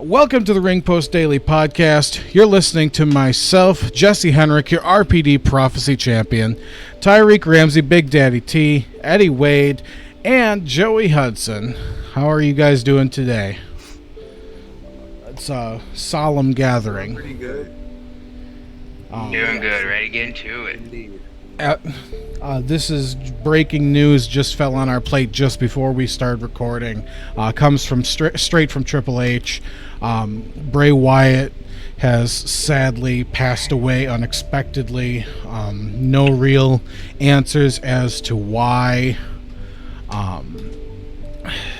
Welcome to the Ring Post Daily Podcast. You're listening to myself, Jesse Henrik, your RPD Prophecy Champion, Tyreek Ramsey, Big Daddy T, Eddie Wade, and Joey Hudson. How are you guys doing today? It's a solemn gathering. Pretty good. Doing good. Ready to get into it. Indeed. This is breaking news, just fell on our plate just before we started recording. Comes from straight from Triple H. Bray Wyatt has sadly passed away unexpectedly. No real answers as to why.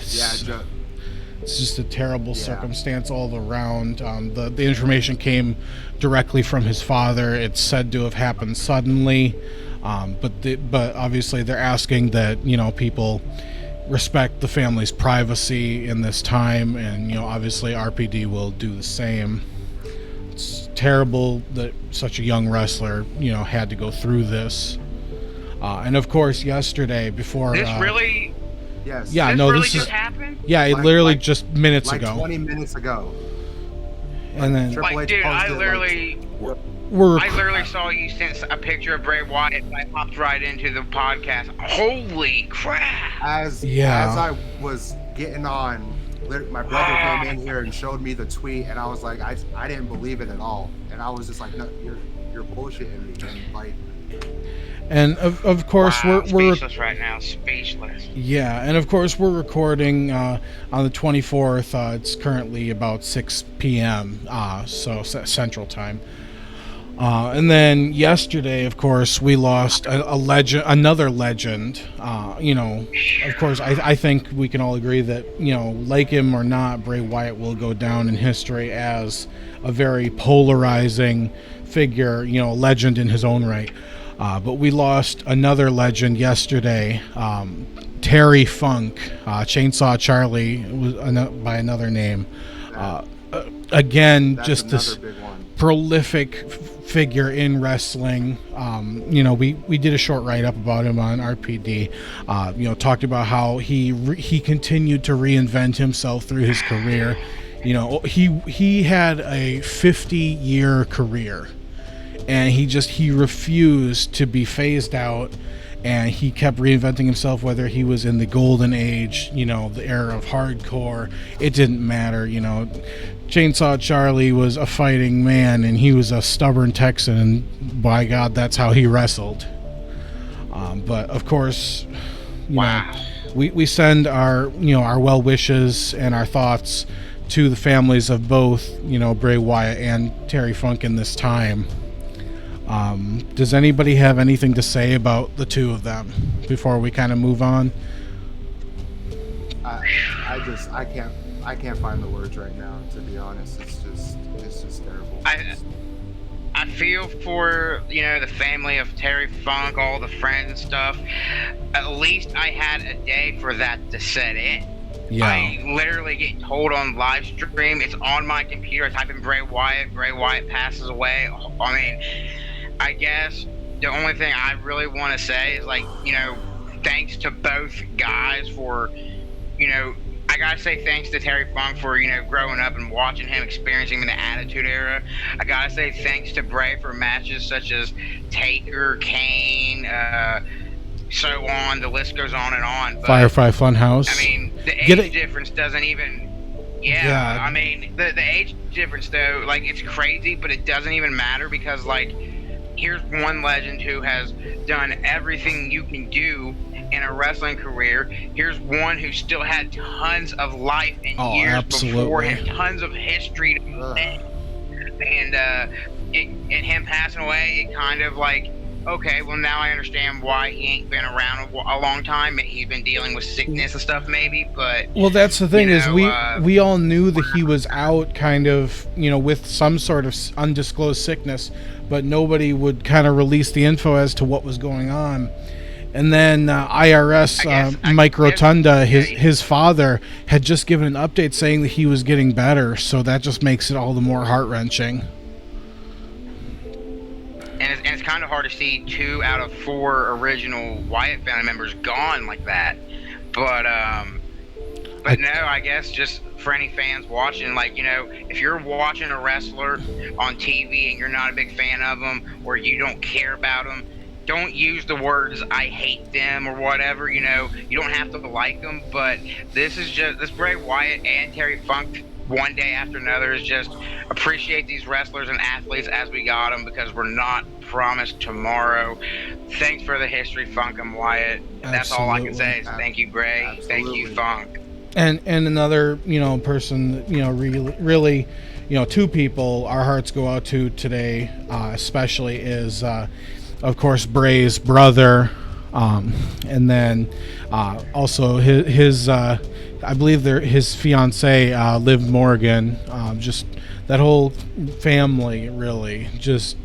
It's just a terrible circumstance all around. The information came directly from his father. It's said to have happened suddenly. But obviously they're asking that, people respect the family's privacy in this time, and, obviously RPD will do the same. It's terrible that such a young wrestler, had to go through this. And of course, yesterday before... This really... Yes. Yeah, this no, really this just is... happened? Yeah, it literally just minutes ago. 20 minutes ago. And then... Triple H Dude, I posted, literally saw you sent a picture of Bray Wyatt, and I popped right into the podcast. Holy crap! As I was getting on, my brother came in here and showed me the tweet, and I was like, I didn't believe it at all, and I was just like, no, you're bullshitting me, and like. And of course we're speechless right now, speechless. Yeah, and of course we're recording on the 24th. It's currently about 6 p.m. So Central Time. And then yesterday, of course, we lost a legend, another legend. Of course, I think we can all agree that, like him or not, Bray Wyatt will go down in history as a very polarizing figure, legend in his own right. But we lost another legend yesterday, Terry Funk, Chainsaw Charlie was by another name. Again, just this prolific figure in wrestling. We did a short write-up about him on RPD. Talked about how he continued to reinvent himself through his career. He had a 50-year career. And he refused to be phased out, and he kept reinventing himself, whether he was in the golden age, the era of hardcore. It didn't matter, Chainsaw Charlie was a fighting man, and he was a stubborn Texan, and by God, that's how he wrestled. But of course, we send our well wishes and our thoughts to the families of both, Bray Wyatt and Terry Funk in this time. Does anybody have anything to say about the two of them before we kind of move on? I can't find the words right now, to be honest. It's just terrible. I feel for, the family of Terry Funk, all the friends and stuff. At least I had a day for that to set in. Yeah. I literally get told on live stream, it's on my computer, I type in Bray Wyatt passes away. I mean, I guess the only thing I really want to say is, thanks to both guys for, I gotta say thanks to Terry Funk for, growing up and watching him, experiencing the Attitude Era. I gotta say thanks to Bray for matches such as Taker, Kane, so on. The list goes on and on. But, Firefly Funhouse. I mean, the age difference doesn't even... Yeah, I mean, the age difference, though, it's crazy, but it doesn't even matter because, here's one legend who has done everything you can do in a wrestling career. Here's one who still had tons of life and years before him, tons of history to and him passing away, it kind of okay, well now I understand why he ain't been around a long time. He's been dealing with sickness and stuff maybe, but... Well, that's the thing is we all knew that he was out kind of, with some sort of undisclosed sickness, but nobody would kind of release the info as to what was going on. And then IRS, Mike Rotunda, his father, had just given an update saying that he was getting better, so that just makes it all the more heart-wrenching. And it's kind of hard to see 2 out of 4 original Wyatt family members gone like that. But no, I guess just for any fans watching, like, you know, if you're watching a wrestler on TV and you're not a big fan of them or you don't care about them, don't use the words "I hate them" or whatever. You know, you don't have to like them, but this Bray Wyatt and Terry Funk one day after another is just appreciate these wrestlers and athletes as we got them, because we're not promised tomorrow. Thanks for the history, Funk and Wyatt. That's all I can say is thank you, Bray. Absolutely. Thank you, Funk. And another, you know, person, you know, really, you know, two people our hearts go out to today, especially is, of course, Bray's brother, and then also his I believe his fiance, Liv Morgan. Just that whole family, really, just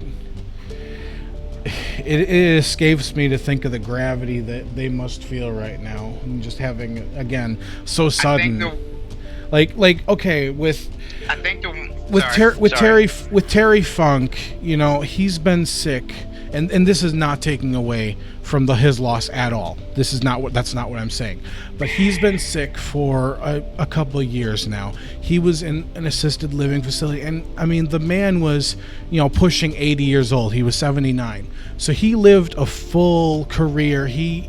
it escapes me to think of the gravity that they must feel right now, and just having, again, so sudden. Like okay, with Terry Funk, you know, he's been sick, and this is not taking away from his loss at all. That's not what I'm saying. But he's been sick for a couple of years now. He was in an assisted living facility, and I mean, the man was, you know, pushing 80 years old. He was 79, so he lived a full career. We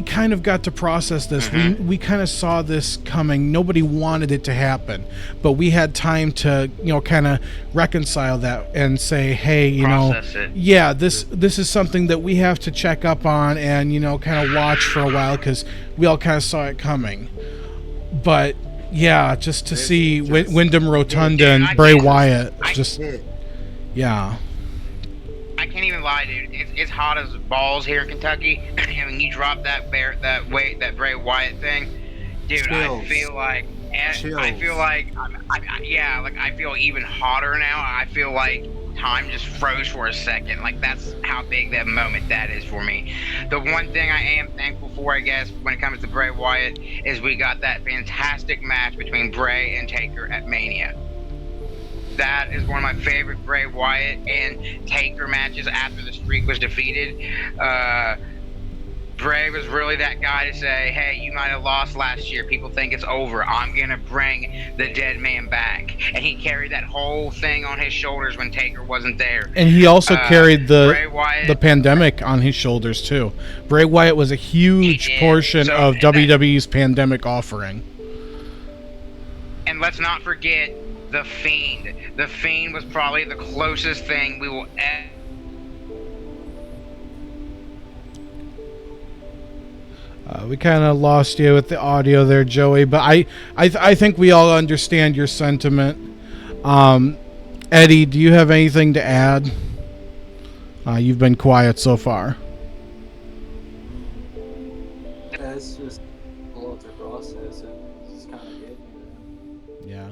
kind of got to process this. Mm-hmm. We kind of saw this coming. Nobody wanted it to happen, but we had time to, you know, kind of reconcile that and say, hey, you process know, it. yeah, this is something that we have to check up on and, you know, kind of watch for a while, because we all kind of saw it coming. But yeah, just to see Wyndham Rotunda and Bray Wyatt, yeah. I can't even lie, dude. It's hot as balls here in Kentucky. And when you drop that Bray Wyatt thing, dude, Chills. I feel like I feel even hotter now. I feel like time just froze for a second. Like, that's how big that moment that is for me. The one thing I am thankful for, I guess, when it comes to Bray Wyatt, is we got that fantastic match between Bray and Taker at Mania. That is one of my favorite Bray Wyatt and Taker matches after the streak was defeated. Bray was really that guy to say, hey, you might have lost last year. People think it's over. I'm going to bring the dead man back. And he carried that whole thing on his shoulders when Taker wasn't there. And he also carried the pandemic on his shoulders, too. Bray Wyatt was a huge portion of WWE's pandemic offering. And let's not forget The Fiend. The Fiend was probably the closest thing we will ever. We kind of lost you with the audio there, Joey, but I think we all understand your sentiment. Eddie, do you have anything to add? You've been quiet so far. Yeah, it's just a lot to process, and it's just kind of getting me. Yeah.